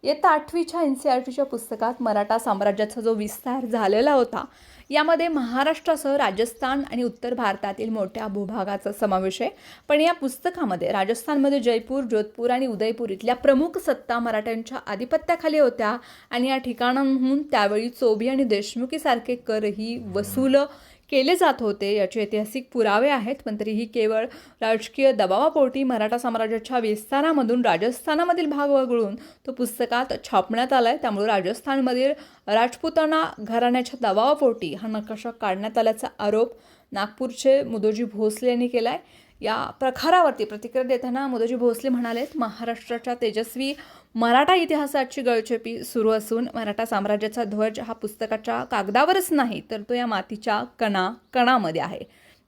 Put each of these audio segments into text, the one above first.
इयत्ता 8वीच्या NCERTच्या पुस्तकात मराठा साम्राज्याचा जो विस्तार झालेला होता, यामध्ये महाराष्ट्रासह राजस्थान आणि उत्तर भारतातील मोठ्या भूभागाचा समावेश आहे. पण या पुस्तकामध्ये राजस्थानमध्ये जयपूर, जोधपूर आणि उदयपूर इथल्या प्रमुख सत्ता मराठ्यांच्या आधिपत्याखाली होत्या आणि या ठिकाणांहून त्यावेळी चोभी आणि देशमुखीसारखे करही वसूल केले जात होते याचे ऐतिहासिक पुरावे आहेत. पण तरीही केवळ राजकीय दबावापोटी मराठा साम्राज्याच्या विस्तारामधून राजस्थानामधील भाग वगळून तो पुस्तकात छापण्यात आला आहे. त्यामुळे राजस्थानमधील राजपुताना घराण्याच्या दबावापोटी हा नकाशा काढण्यात आल्याचा आरोप नागपूरचे मुदोजी भोसले यांनी केला आहे. या प्रकारावरती प्रतिक्रिया देताना मुदोजी भोसले म्हणालेत, महाराष्ट्राच्या तेजस्वी मराठा इतिहासाची गळचेपी सुरू असून मराठा साम्राज्याचा ध्वज हा पुस्तकाच्या कागदावरच नाही तर तो या मातीच्या कणामध्ये आहे.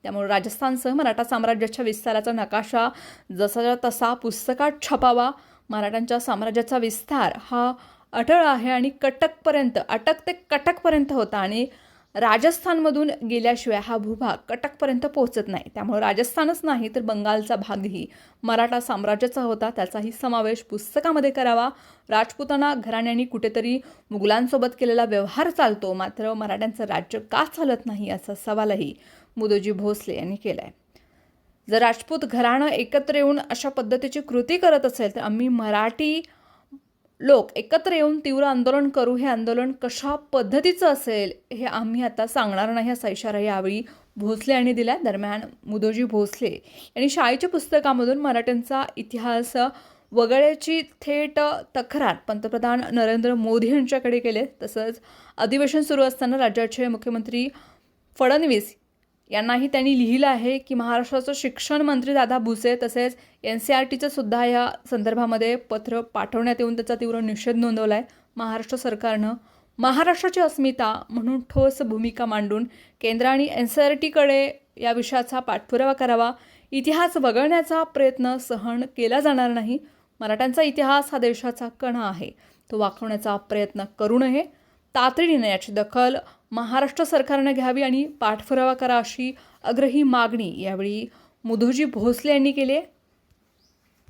त्यामुळे राजस्थानसह मराठा साम्राज्याच्या विस्ताराचा नकाशा जसाच्या तसा पुस्तकात छापावा. मराठ्यांच्या साम्राज्याचा विस्तार हा अटळ आहे आणि अटक ते कटकपर्यंत होता आणि राजस्थानमधून गेल्याशिवाय हा भूभाग कटकपर्यंत पोहोचत नाही. त्यामुळे राजस्थानच नाही तर बंगालचा भागही मराठा साम्राज्याचा होता, त्याचाही समावेश पुस्तकामध्ये करावा. राजपुताना घराण्यांनी कुठेतरी मुघलांसोबत केलेला व्यवहार चालतो, मात्र मराठ्यांचं राज्य का चालत नाही असा सवालही मुदोजी भोसले यांनी केला आहे. जर राजपूत घराणं एकत्र येऊन अशा पद्धतीची कृती करत असेल तर आम्ही मराठी लोक एकत्र येऊन तीव्र आंदोलन करू. हे आंदोलन कशा पद्धतीचं असेल हे आम्ही आता सांगणार नाही असा इशारा यावेळी भोसले यांनी दिला. दरम्यान मुदोजी भोसले यांनी शाळेच्या पुस्तकामधून मराठ्यांचा इतिहास वगळण्याची थेट तक्रार पंतप्रधान नरेंद्र मोदी यांच्याकडे केले. तसंच अधिवेशन सुरू असताना राज्याचे मुख्यमंत्री फडणवीस यांनाही त्यांनी लिहिलं आहे की महाराष्ट्राचं शिक्षण मंत्री दादा भुसे तसेच NCERTचं सुद्धा या संदर्भामध्ये पत्र पाठवण्यात येऊन त्याचा तीव्र निषेध नोंदवला आहे. महाराष्ट्र सरकारनं महाराष्ट्राची अस्मिता म्हणून ठोस भूमिका मांडून केंद्र आणि NCERTकडे या विषयाचा पाठपुरावा करावा. इतिहास वगळण्याचा प्रयत्न सहन केला जाणार नाही. मराठ्यांचा इतिहास हा देशाचा कणा आहे, तो वाकवण्याचा प्रयत्न करू नये. तातडीने याची दखल महाराष्ट्र सरकारनं घ्यावी आणि पाठपुरावा करा अशी आग्रही मागणी यावेळी मुदोजी भोसले यांनी केली आहे.